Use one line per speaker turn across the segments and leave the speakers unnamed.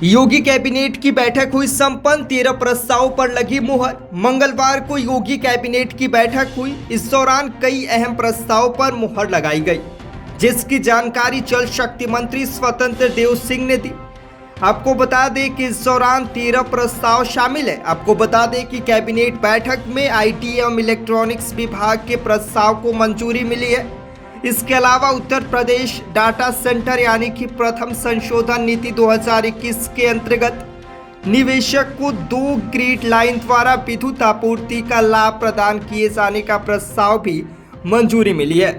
योगी cabinet की बैठक हुई संपन्न, 13 प्रस्तावों पर लगी मुहर। मंगलवार को योगी कैबिनेट की बैठक हुई। इस दौरान कई अहम प्रस्तावों पर मुहर लगाई गई, जिसकी जानकारी जल शक्ति मंत्री स्वतंत्र देव सिंह ने दी। आपको बता दें कि इस दौरान 13 प्रस्ताव शामिल है। आपको बता दें कि कैबिनेट बैठक में आईटी एवं इलेक्ट्रॉनिक्स विभाग के प्रस्ताव को मंजूरी मिली है। इसके अलावा उत्तर प्रदेश डाटा सेंटर यानी कि प्रथम संशोधन नीति 2021 के अंतर्गत निवेशक को 2 ग्रिड लाइन द्वारा विद्युत आपूर्ति का लाभ प्रदान किए जाने का प्रस्ताव भी मंजूरी मिली है।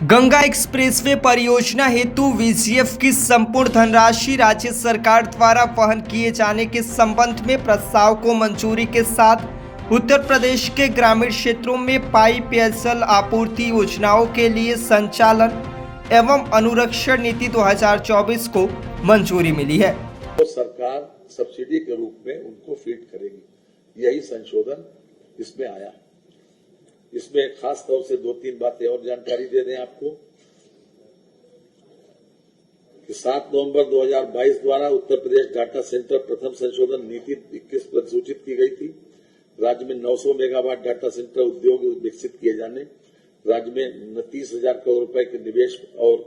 गंगा एक्सप्रेसवे परियोजना हेतु वीजीएफ की संपूर्ण धनराशि राज्य सरकार द्वारा वहन किए जाने के संबंध में प्रस्ताव को मंजूरी के साथ उत्तर प्रदेश के ग्रामीण क्षेत्रों में पाइप पेयजल आपूर्ति योजनाओं के लिए संचालन एवं अनुरक्षण नीति 2024 को मंजूरी मिली है।
तो सरकार सब्सिडी के रूप में उनको फीड करेगी, यही संशोधन इसमें आया। इसमें खास तौर से 2-3 बातें और जानकारी दे दें आपको कि 7 नवंबर 2022 द्वारा उत्तर प्रदेश डाटा सेंटर प्रथम संशोधन नीति 21 पर सूचित की गई थी। राज्य में 900 मेगावाट डाटा सेंटर उद्योग विकसित किए जाने, राज्य में 29,000 करोड़ रुपए के निवेश और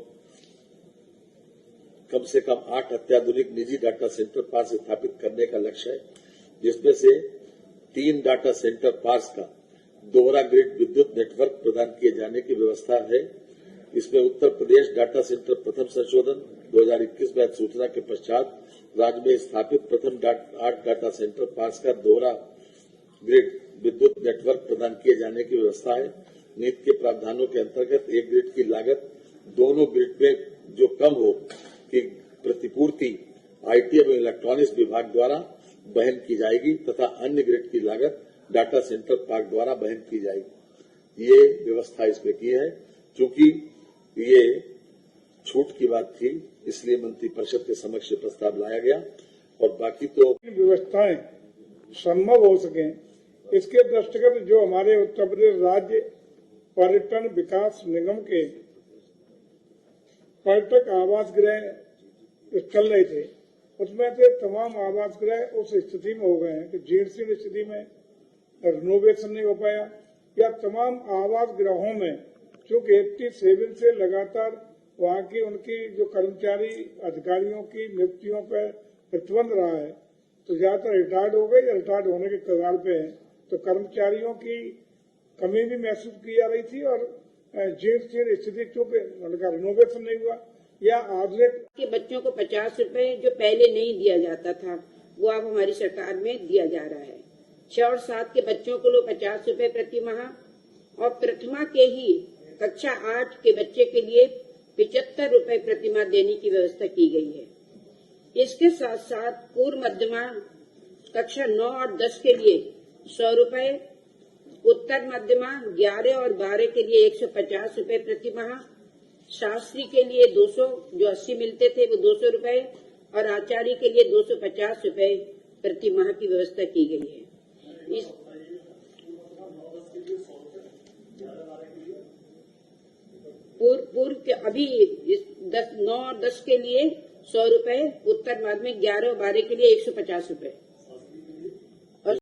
कम से कम 8 अत्याधुनिक निजी डाटा सेंटर पार्क स्थापित करने का लक्ष्य है, जिसमें से 3 डाटा सेंटर पार्क का दोहरा ग्रिड विद्युत नेटवर्क प्रदान किए जाने की व्यवस्था है। इसमें उत्तर प्रदेश डाटा सेंटर प्रथम संशोधन 2021 में सूचना के पश्चात राज्य में स्थापित प्रथम 8 डाटा सेंटर पार्क का दोहरा ग्रिड विद्युत नेटवर्क प्रदान किए जाने की व्यवस्था है। नीति के प्रावधानों के अंतर्गत एक ग्रिड की लागत दोनों ग्रिड में जो कम हो कि प्रतिपूर्ति आईटी एवं इलेक्ट्रॉनिक्स विभाग द्वारा वहन की जाएगी तथा अन्य ग्रिड की लागत डाटा सेंटर पार्क द्वारा वहन की जाएगी। ये व्यवस्था इसमें की है। चूंकि ये छूट की बात थी, इसलिए मंत्रिपरिषद के समक्ष प्रस्ताव लाया गया और बाकी तो
व्यवस्थाएं संभव हो सके, इसके दृष्टिगत जो हमारे उत्तर प्रदेश राज्य पर्यटन विकास निगम के पर्यटक आवास गृह चल रहे थे, उसमें से तमाम आवास गृह उस स्थिति में हो गए हैं कि जीर्ण स्थिति में रिनोवेशन नहीं हो पाया, या तमाम आवास गृहों में चूंकि 87 से लगातार वहां की उनकी जो कर्मचारी अधिकारियों की नियुक्तियों पर प्रतिबंध रहा है, तो ज्यादातर रिटायर्ड हो गए या रिटायर्ड होने के कगार पे हैं, तो कर्मचारियों की कमी भी महसूस की जा रही थी और जीर्ण स्थिति चूंकि उनका रिनोवेशन नहीं हुआ या आधुनिक
के बच्चों को 50 रुपए जो पहले नहीं दिया जाता था वो अब हमारी सरकार में दिया जा रहा है। 6 और 7 के बच्चों को 50 रुपए प्रति माह और प्रथमा के ही कक्षा 8 के बच्चे के लिए 75 रुपए प्रति माह देने की व्यवस्था की गई है। इसके साथ साथ पूर्व मध्यमा कक्षा 9 और 10 के लिए 100 रुपए, उत्तर मध्यमा 11 और 12 के लिए 150 रुपए प्रति माह, शास्त्री के लिए 200 जो 80 मिलते थे वो 200 रुपए और आचार्य के लिए 250 रुपए प्रति माह की व्यवस्था की गई है। इस पूर्व के अभी 9 और 10 के लिए 100 रुपए, उत्तर माध्यमिक 11 और 12 के लिए 150 रुपए।